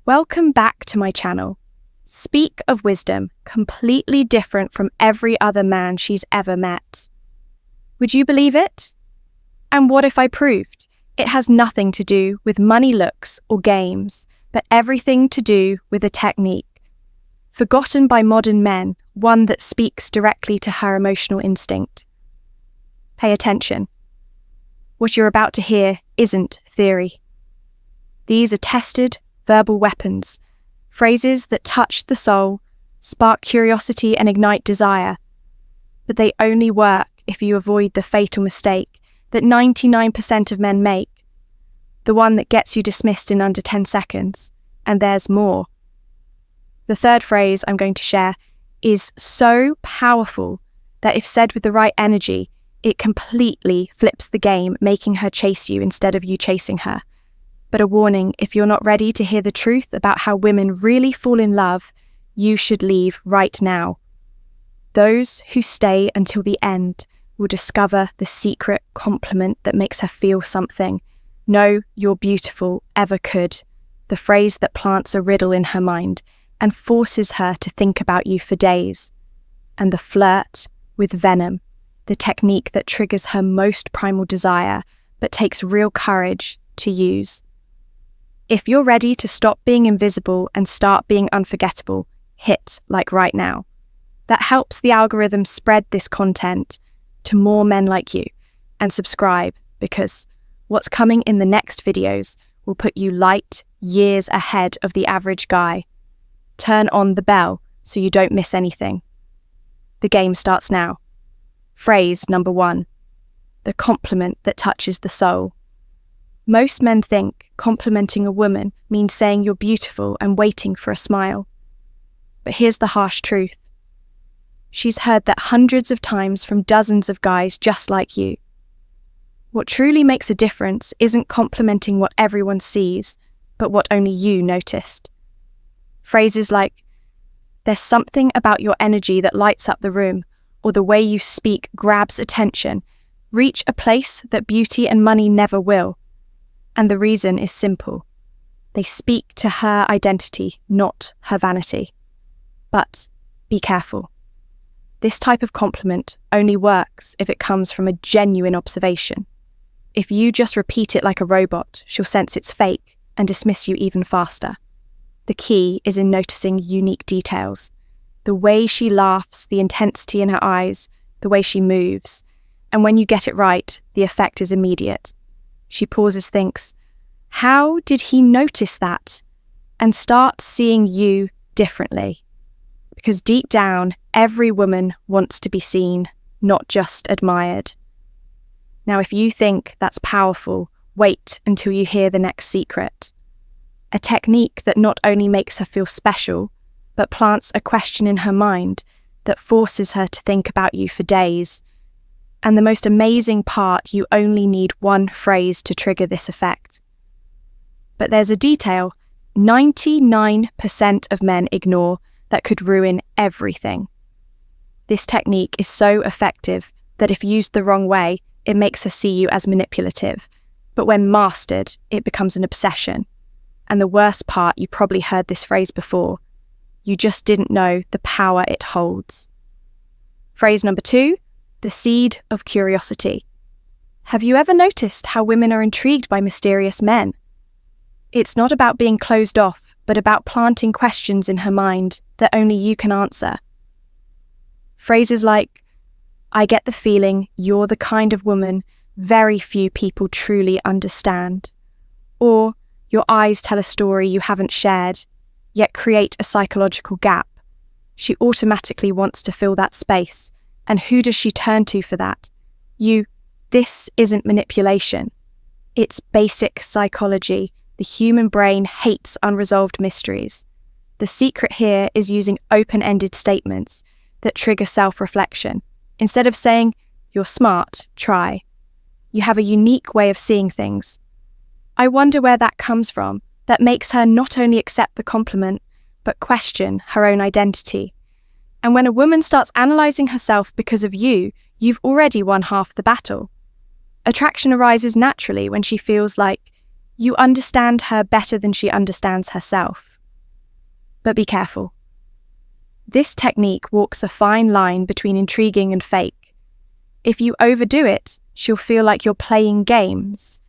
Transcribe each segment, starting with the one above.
Welcome back to my channel. Speak of wisdom, completely different from every other man she's ever met. Would you believe it? And what if I proved it has nothing to do with money, looks, or games, but everything to do with a technique, forgotten by modern men, one that speaks directly to her emotional instinct? Pay attention. What you're about to hear isn't theory. These are tested, verbal weapons, phrases that touch the soul, spark curiosity and ignite desire. But they only work if you avoid the fatal mistake that 99% of men make, the one that gets you dismissed in under 10 seconds, and there's more. The third phrase I'm going to share is so powerful that if said with the right energy, it completely flips the game, making her chase you instead of you chasing her. But a warning, if you're not ready to hear the truth about how women really fall in love, you should leave right now. Those who stay until the end will discover the secret compliment that makes her feel something. "No, you're beautiful," ever could. The phrase that plants a riddle in her mind and forces her to think about you for days. And the flirt with venom, the technique that triggers her most primal desire, but takes real courage to use. If you're ready to stop being invisible and start being unforgettable, hit like right now. That helps the algorithm spread this content to more men like you. And subscribe, because what's coming in the next videos will put you light years ahead of the average guy. Turn on the bell so you don't miss anything. The game starts now. Phrase number 1. The compliment that touches the soul. Most men think complimenting a woman means saying you're beautiful and waiting for a smile. But here's the harsh truth. She's heard that hundreds of times from dozens of guys just like you. What truly makes a difference isn't complimenting what everyone sees, but what only you noticed. Phrases like, "There's something about your energy that lights up the room," or "the way you speak grabs attention," reach a place that beauty and money never will. And the reason is simple. They speak to her identity, not her vanity. But be careful. This type of compliment only works if it comes from a genuine observation. If you just repeat it like a robot, she'll sense it's fake and dismiss you even faster. The key is in noticing unique details. The way she laughs, the intensity in her eyes, the way she moves. And when you get it right, the effect is immediate. She pauses, thinks, "How did he notice that?" and starts seeing you differently. Because deep down, every woman wants to be seen, not just admired. Now, if you think that's powerful, wait until you hear the next secret. A technique that not only makes her feel special, but plants a question in her mind that forces her to think about you for days. And the most amazing part, you only need one phrase to trigger this effect. But there's a detail 99% of men ignore that could ruin everything. This technique is so effective that if used the wrong way, it makes her see you as manipulative. But when mastered, it becomes an obsession. And the worst part, you probably heard this phrase before. You just didn't know the power it holds. Phrase number 2. The seed of curiosity. Have you ever noticed how women are intrigued by mysterious men? It's not about being closed off, but about planting questions in her mind that only you can answer. Phrases like, "I get the feeling you're the kind of woman very few people truly understand," or "Your eyes tell a story you haven't shared, yet create a psychological gap." She automatically wants to fill that space. And who does she turn to for that? You. This isn't manipulation. It's basic psychology. The human brain hates unresolved mysteries. The secret here is using open-ended statements that trigger self-reflection. Instead of saying, "You're smart, try," you have a unique way of seeing things. I wonder where that comes from, that makes her not only accept the compliment, but question her own identity. And when a woman starts analysing herself because of you, you've already won half the battle. Attraction arises naturally when she feels like You understand her better than she understands herself. But be careful. This technique walks a fine line between intriguing and fake. If you overdo it, she'll feel like you're playing games.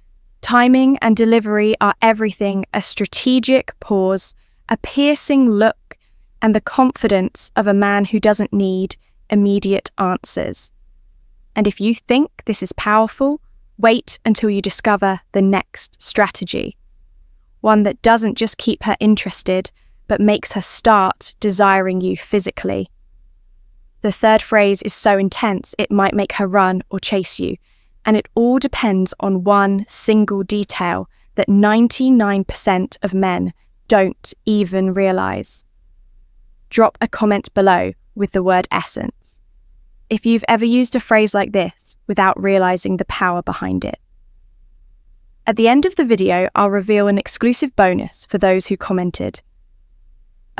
Timing and delivery are everything: a strategic pause, a piercing look, and the confidence of a man who doesn't need immediate answers. And if you think this is powerful, wait until you discover the next strategy. One that doesn't just keep her interested, but makes her start desiring you physically. The third phrase is so intense it might make her run or chase you, and it all depends on one single detail that 99% of men don't even realize. Drop a comment below with the word essence if you've ever used a phrase like this without realizing the power behind it. At the end of the video, I'll reveal an exclusive bonus for those who commented.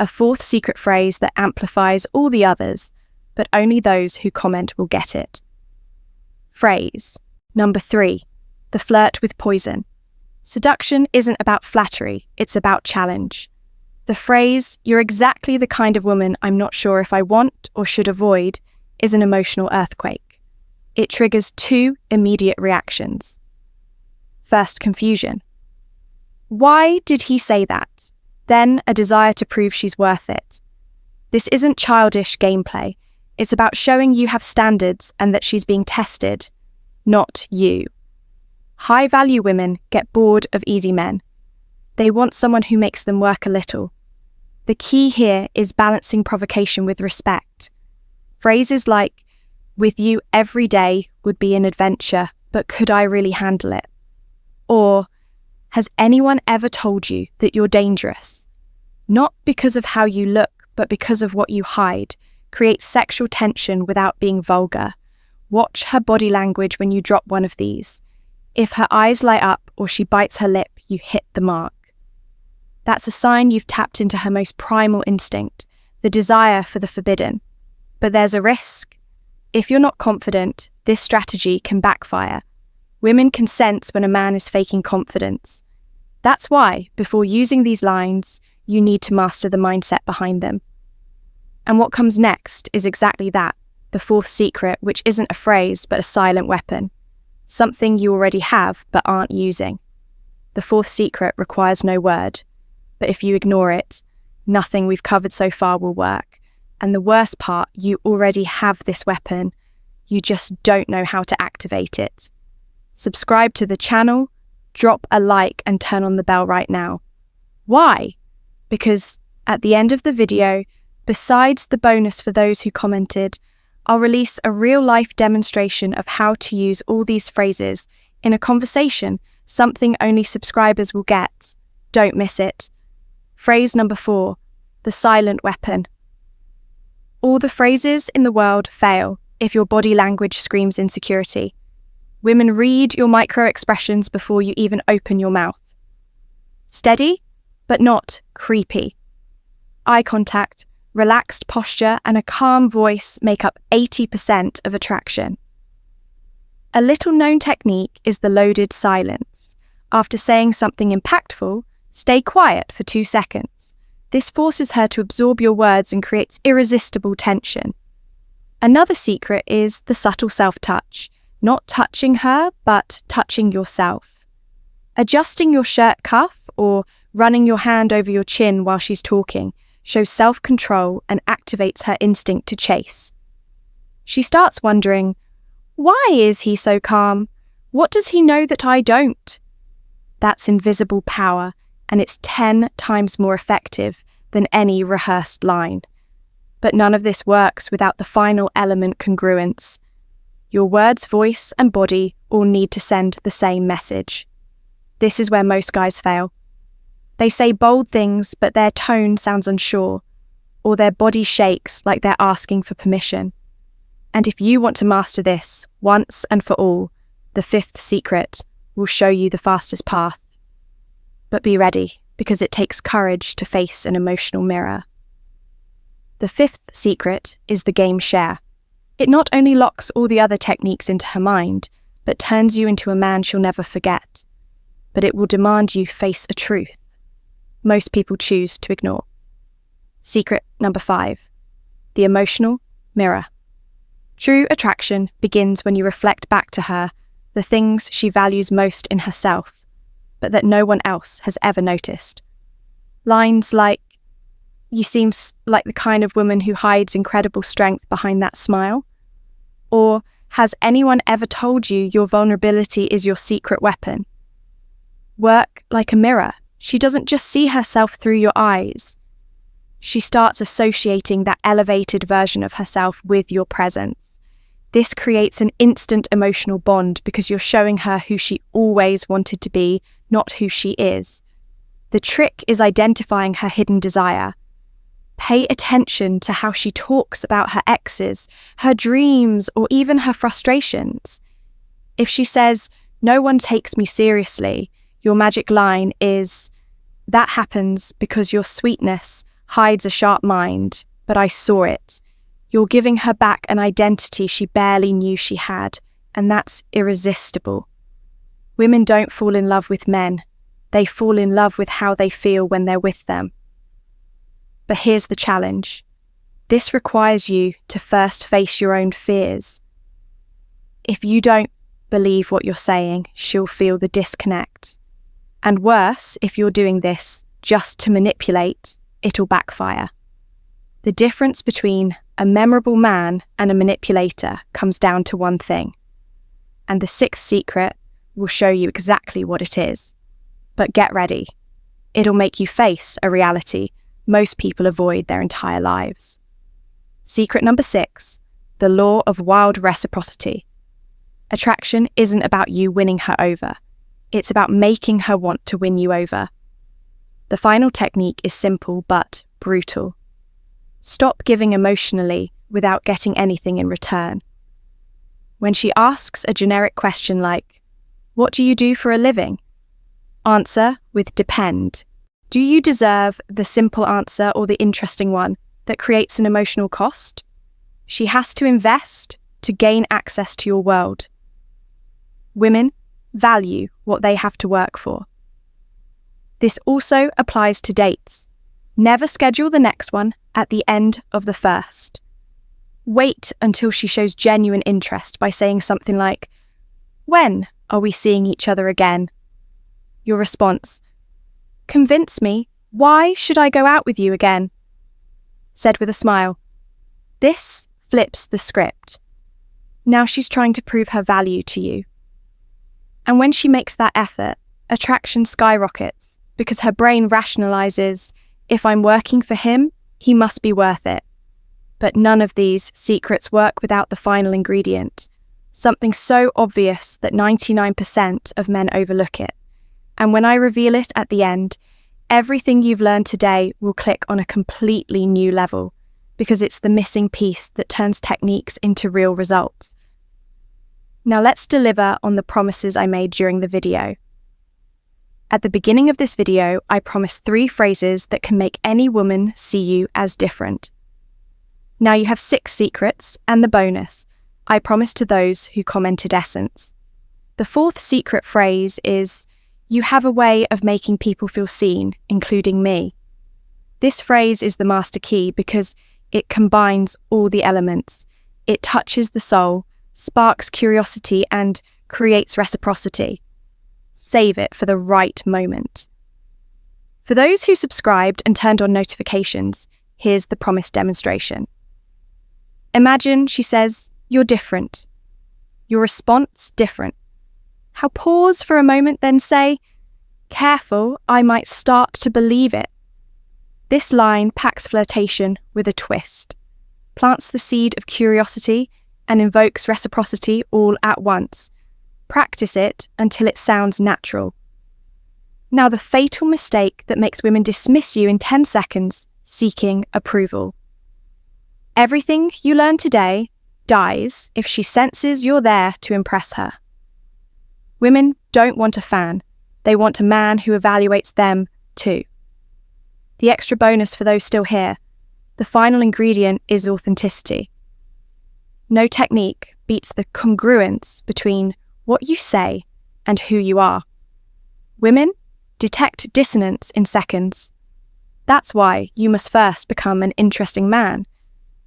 A fourth secret phrase that amplifies all the others, but only those who comment will get it. Phrase number 3, the flirt with poison. Seduction isn't about flattery, it's about challenge. The phrase, "You're exactly the kind of woman I'm not sure if I want or should avoid," is an emotional earthquake. It triggers 2 immediate reactions. First, confusion. Why did he say that? Then a desire to prove she's worth it. This isn't childish gameplay. It's about showing you have standards and that she's being tested, not you. High-value women get bored of easy men. They want someone who makes them work a little. The key here is balancing provocation with respect. Phrases like, "With you every day would be an adventure, but could I really handle it?" Or, "Has anyone ever told you that you're dangerous?" Not because of how you look, but because of what you hide, create sexual tension without being vulgar. Watch her body language when you drop one of these. If her eyes light up or she bites her lip, you hit the mark. That's a sign you've tapped into her most primal instinct, the desire for the forbidden. But there's a risk. If you're not confident, this strategy can backfire. Women can sense when a man is faking confidence. That's why, before using these lines, you need to master the mindset behind them. And what comes next is exactly that, the fourth secret, which isn't a phrase but a silent weapon. Something you already have but aren't using. The fourth secret requires no word, but if you ignore it, nothing we've covered so far will work. And the worst part, you already have this weapon, you just don't know how to activate it. Subscribe to the channel, drop a like and turn on the bell right now. Why? Because at the end of the video, besides the bonus for those who commented, I'll release a real-life demonstration of how to use all these phrases in a conversation, something only subscribers will get. Don't miss it. Phrase number 4, the silent weapon. All the phrases in the world fail if your body language screams insecurity. Women read your micro-expressions before you even open your mouth. Steady, but not creepy. Eye contact, relaxed posture, and a calm voice make up 80% of attraction. A little-known technique is the loaded silence. After saying something impactful, stay quiet for 2 seconds. This forces her to absorb your words and creates irresistible tension. Another secret is the subtle self-touch, not touching her, but touching yourself. Adjusting your shirt cuff or running your hand over your chin while she's talking shows self-control and activates her instinct to chase. She starts wondering, why is he so calm? What does he know that I don't? That's invisible power, and it's 10 times more effective than any rehearsed line. But none of this works without the final element, congruence. Your words, voice, and body all need to send the same message. This is where most guys fail. They say bold things, but their tone sounds unsure, or their body shakes like they're asking for permission. And if you want to master this once and for all, the 5th secret will show you the fastest path. But be ready, because it takes courage to face an emotional mirror. The 5th secret is the game share. It not only locks all the other techniques into her mind, but turns you into a man she'll never forget. but it will demand you face a truth most people choose to ignore. Secret number 5, the emotional mirror. True attraction begins when you reflect back to her the things she values most in herself, but that no one else has ever noticed. Lines like, "You seem like the kind of woman who hides incredible strength behind that smile," or "Has anyone ever told you your vulnerability is your secret weapon?" Work like a mirror. She doesn't just see herself through your eyes. She starts associating that elevated version of herself with your presence. This creates an instant emotional bond because you're showing her who she always wanted to be, not who she is. The trick is identifying her hidden desire. Pay attention to how she talks about her exes, her dreams, or even her frustrations. If she says, "No one takes me seriously," your magic line is, "That happens because your sweetness hides a sharp mind, but I saw it." You're giving her back an identity she barely knew she had, and that's irresistible. Women don't fall in love with men. They fall in love with how they feel when they're with them. But here's the challenge. This requires you to first face your own fears. If you don't believe what you're saying, she'll feel the disconnect. And worse, if you're doing this just to manipulate, it'll backfire. The difference between a memorable man and a manipulator comes down to one thing. And the 6th secret will show you exactly what it is. But get ready. It'll make you face a reality most people avoid their entire lives. Secret number 6, the law of wild reciprocity. Attraction isn't about you winning her over. It's about making her want to win you over. The final technique is simple but brutal. Stop giving emotionally without getting anything in return. When she asks a generic question like, "What do you do for a living?" answer with "depend." Do you deserve the simple answer or the interesting one that creates an emotional cost? She has to invest to gain access to your world. Women value what they have to work for. This also applies to dates. Never schedule the next one at the end of the first. Wait until she shows genuine interest by saying something like, "When are we seeing each other again?" Your response, "Convince me, why should I go out with you again?" Said with a smile. This flips the script. Now she's trying to prove her value to you. And when she makes that effort, attraction skyrockets because her brain rationalizes, "If I'm working for him, he must be worth it." But none of these secrets work without the final ingredient, something so obvious that 99% of men overlook it. And when I reveal it at the end, everything you've learned today will click on a completely new level because it's the missing piece that turns techniques into real results. Now let's deliver on the promises I made during the video. At the beginning of this video, I promised 3 phrases that can make any woman see you as different. Now you have 6 secrets, and the bonus, I promised to those who commented essence. The 4th secret phrase is, "You have a way of making people feel seen, including me." This phrase is the master key because it combines all the elements. It touches the soul, sparks curiosity, and creates reciprocity. Save it for the right moment. For those who subscribed and turned on notifications, here's the promise demonstration. Imagine she says, "You're different." Your response, different. How pause for a moment, then say, "Careful, I might start to believe it." This line packs flirtation with a twist, plants the seed of curiosity, and invokes reciprocity all at once. Practice it until it sounds natural. Now the fatal mistake that makes women dismiss you in 10 seconds, seeking approval. Everything you learn today dies if she senses you're there to impress her. Women don't want a fan. They want a man who evaluates them too. The extra bonus for those still here, the final ingredient is authenticity. No technique beats the congruence between what you say and who you are. Women detect dissonance in seconds. That's why you must first become an interesting man.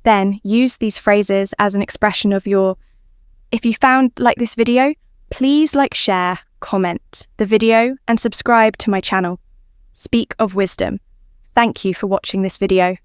Then use these phrases as an expression of your... If you found this video, please share, comment the video and subscribe to my channel. Speak of Wisdom. Thank you for watching this video.